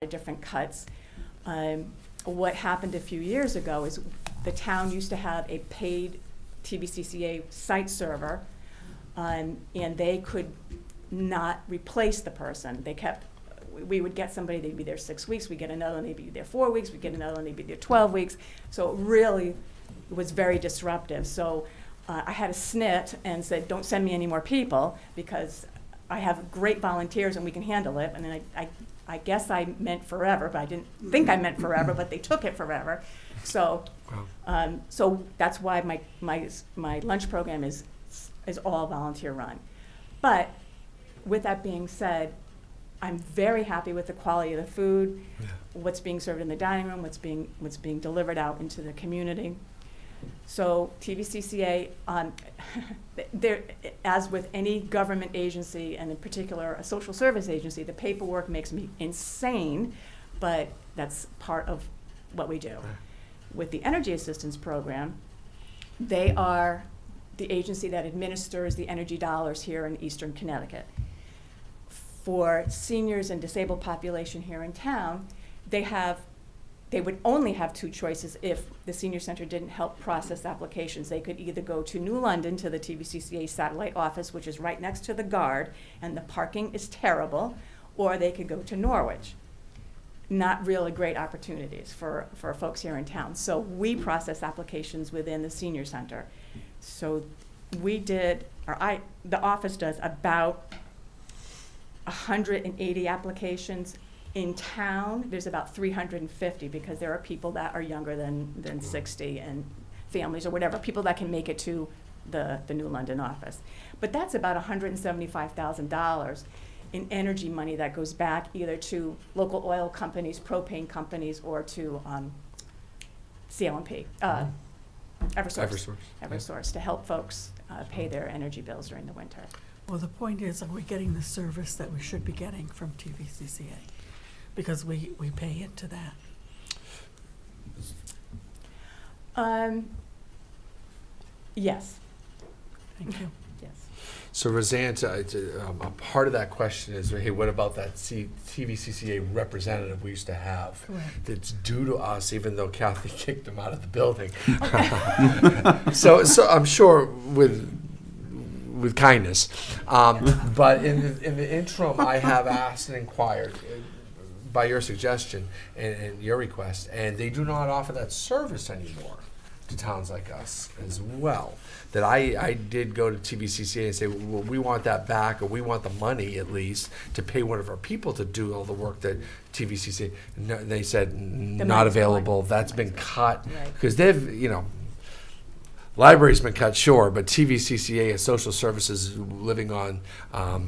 different cuts. What happened a few years ago is the town used to have a paid TVCCA site server, and they could not replace the person. We would get somebody, they'd be there 6 weeks, we'd get another one, they'd be there 4 weeks, we'd get another one, they'd be there 12 weeks. So it really was very disruptive. So I had a snit and said, don't send me any more people because I have great volunteers and we can handle it. And then I guess I meant forever, but I didn't think I meant forever, but they took it forever. So, so that's why my lunch program is all volunteer run. But with that being said, I'm very happy with the quality of the food, what's being served in the dining room, what's being delivered out into the community. So TVCCA, there, as with any government agency, and in particular a social service agency, the paperwork makes me insane, but that's part of what we do. With the Energy Assistance Program, they are the agency that administers the energy dollars here in Eastern Connecticut. For seniors and disabled population here in town, they would only have two choices if the senior center didn't help process applications. They could either go to New London to the TVCCA satellite office, which is right next to the Guard, and the parking is terrible, or they could go to Norwich. Not really great opportunities for folks here in town. So we process applications within the senior center. So we did, the office does about 180 applications. In town, there's about 350 because there are people that are younger than 60 and families or whatever, people that can make it to the New London office. But that's about $175,000 in energy money that goes back either to local oil companies, propane companies, or to CLMP, Eversource, to help folks pay their energy bills during the winter. Well, the point is, are we getting the service that we should be getting from TVCCA? Because we pay into that. Yes. Thank you. Yes. So Roseanne, a part of that question is, hey, what about that TVCCA representative we used to have? Correct. That's due to us, even though Kathy kicked him out of the building. so I'm sure with kindness, but in the interim, I have asked and inquired by your suggestion and your request, and they do not offer that service anymore to towns like us as well. That I did go to TVCCA and say, well, we want that back, or we want the money at least to pay one of our people to do all the work that TVCCA. No, they said not available. That's been cut because they've, library's been cut, sure, but TVCCA and social services living on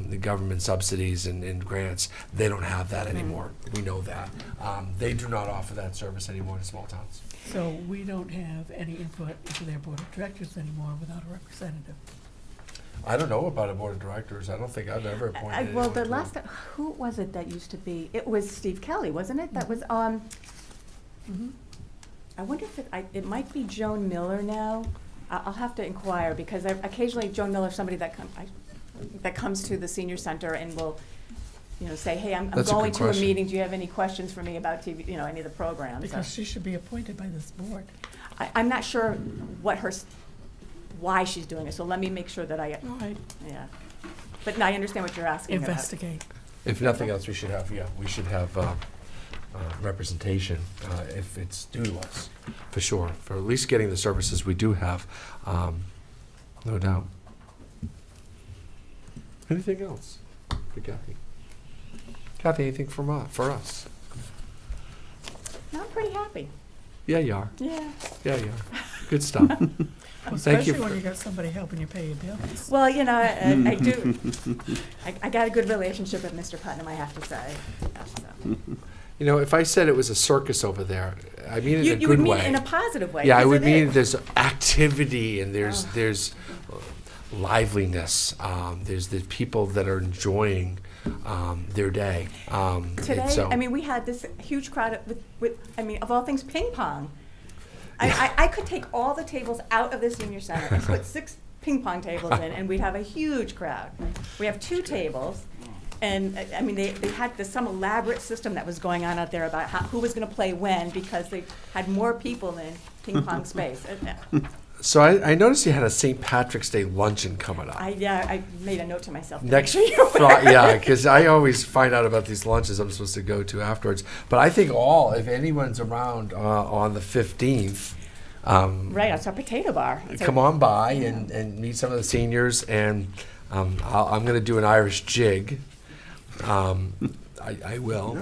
the government subsidies and grants, they don't have that anymore. We know that. They do not offer that service anymore in small towns. So we don't have any input into their board of directors anymore without a representative. I don't know about a board of directors. I don't think I've ever appointed Well, the anyone last time, who was it that used to be? It was Steve Kelly, wasn't it? That was on. I wonder if it might be Joan Miller now. I'll have to inquire because occasionally Joan Miller, somebody that comes to the senior center and will, say, hey, I'm going to a meeting. Do you have any questions for me about TV? Any of the programs? Because she should be appointed by this board. I'm not sure why she's doing it. So let me make sure that I. All right. Yeah. But I understand what you're asking. Investigate. If nothing else, we should have representation if it's due to us, for sure, for at least getting the services we do have, no doubt. Anything else for Kathy? Kathy, anything for us? No, I'm pretty happy. Yeah, you are. Yeah. Yeah, you are. Good stuff. Well, Thank you. especially when you got somebody helping you pay your bills. Well, I do. I got a good relationship with Mr. Putnam, I have to say. So. If I said it was a circus over there, I mean it in a good way. You would mean it in a positive way. Yeah, I would mean there's activity and there's liveliness. There's the people that are enjoying their day. Today, we had this huge crowd of all things, ping pong. I could take all the tables out of the senior center and put 6 ping pong tables in, and we'd have a huge crowd. We have 2 tables, And, I mean, they had some elaborate system that was going on out there about who was gonna play when, because they had more people than ping pong space. So I noticed you had a St. Patrick's Day luncheon coming up. I made a note to myself to make Next sure you were. Friday, yeah, because I always find out about these lunches I'm supposed to go to afterwards. But I think if anyone's around on the 15th, Right, it's our potato bar. It's come on by and meet some of the seniors. And I'm going to do an Irish jig. I will.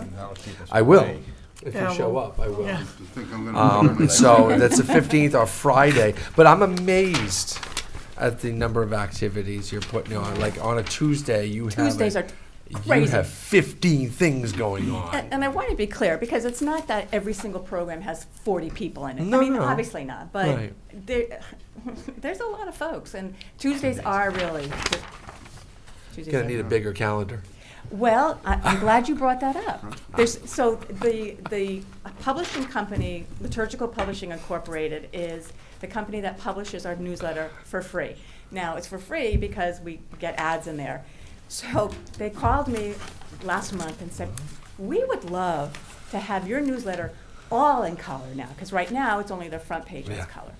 I will. If Yeah, you show well, up, I will. yeah. I think I'm gonna be So that's the 15th or Friday. But I'm amazed at the number of activities you're putting on. Like on a Tuesday, Tuesdays are you crazy. have 15 things going on. And I want to be clear, because it's not that every single program has 40 people in it. No, I mean, no. obviously not, but Right. there's a lot of folks, and Tuesdays are really. Tuesdays Gonna are- need a bigger calendar. Well, I'm glad you brought that up. So the publishing company, Liturgical Publishing Incorporated, is the company that publishes our newsletter for free. Now, it's for free because we get ads in there. So they called me last month and said, we would love to have your newsletter all in color now, because right now it's only the front page that's Yeah. color.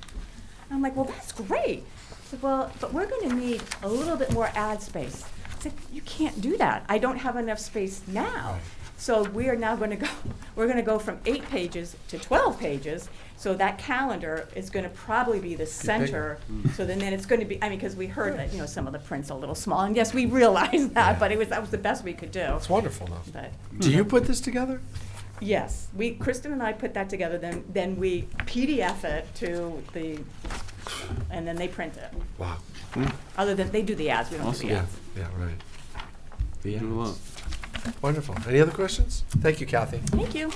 And I'm like, well, that's great. I said, well, but we're going to need a little bit more ad space. I said, you can't do that. I don't have enough space now. Right. So we are now going to go, we're going to go from 8 pages to 12 pages. So that calendar is going to probably be the center. So then it's going to be, I mean, because we heard that, some of the print's a little small. And yes, we realized that, Yeah. but that was the best we could do. It's wonderful, though. But Do you put this together? yes, Kristen and I put that together, then we PDF it and then they print it. Wow. Other than, they do the ads, we don't do the Yeah, ads. yeah, right. Yeah. Do a lot. Wonderful. Any other questions? Thank you, Kathy. Thank you.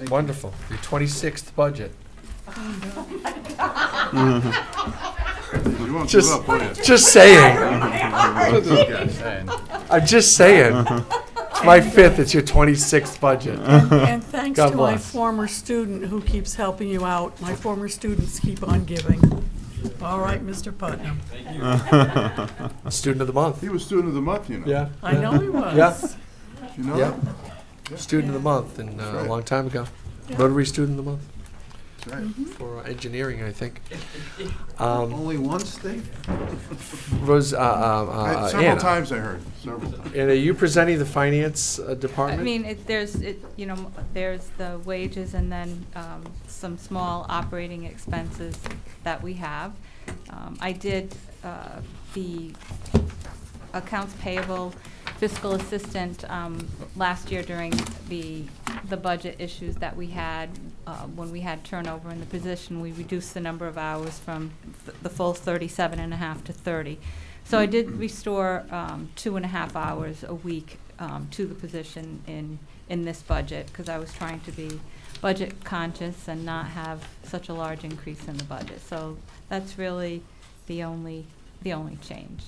Wonderful. Your 26th budget. You won't Just- give up, will you? Just saying. What's this guy saying? I'm just saying. It's my 5th. It's your 26th budget. And thanks God to my bless. former student who keeps helping you out. My former students keep on giving. All right, Mr. Putnam. Student of the month. He was student of the month, you know. Yeah. I know he was. Yeah. You know Yeah. that? Student of the month, and a right. long time ago. Rotary Student of the Month That's right. for engineering, I think. Only one state? Several Anna. times I heard, several times. And are you presenting the finance I department? mean, there's the wages and then some small operating expenses that we have. I did the accounts payable fiscal assistant last year during the budget issues that we had. When we had turnover in the position, we reduced the number of hours from the full 37 and a half to 30. So I did restore 2.5 hours a week to the position in this budget, because I was trying to be budget conscious and not have such a large increase in the budget. So that's really the only change.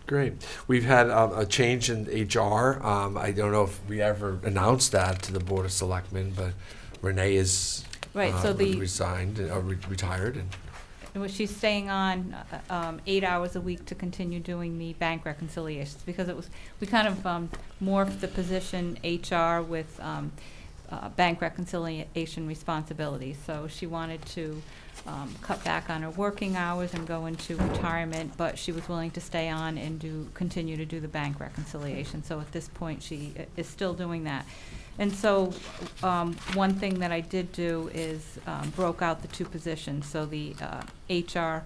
Great. We've had a change in HR. I don't know if we ever announced that to the Board of Selectmen, but Renee is Right, so resigned, retired. And and she's staying on 8 hours a week to continue doing the bank reconciliations, because we kind of morphed the position HR with bank reconciliation responsibilities. So she wanted to cut back on her working hours and go into retirement, but she was willing to stay on and continue to do the bank reconciliation. So at this point, she is still doing that. And so one thing that I did do is broke out the 2 positions. So the HR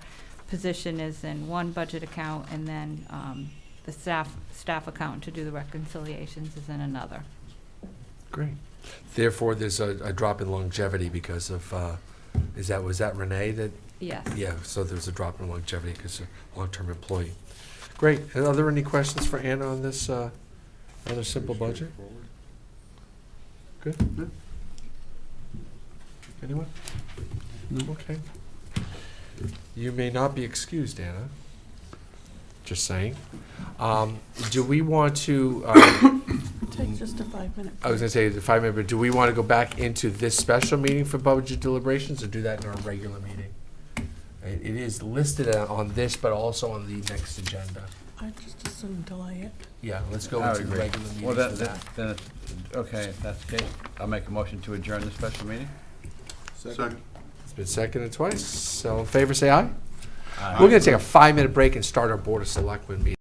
position is in one budget account, and then the staff account to do the reconciliations is in another. great. Therefore, there's a drop in longevity because of, was that Renee that? Yes. Yeah, so there's a drop in longevity because of long-term employee. Great. And are there any questions for Anna on this rather simple budget? Good? Good. Anyone? Okay. You may not be excused, Anna. Just saying. Do we want to, Take just a 5-minute. I was gonna say the 5 minute, but do we want to go back into this special meeting for budget deliberations or do that in our regular meeting? It is listed on this, but also on the next agenda. I just assume delay it. Yeah, let's go I would into the agree. regular meeting Well, for that. then, okay, if that's the case, I'll make a motion to adjourn the special meeting. Second. It's been seconded twice. So in favor, say aye. Aye. We're gonna take a 5-minute break and start our Board of Selectmen meeting.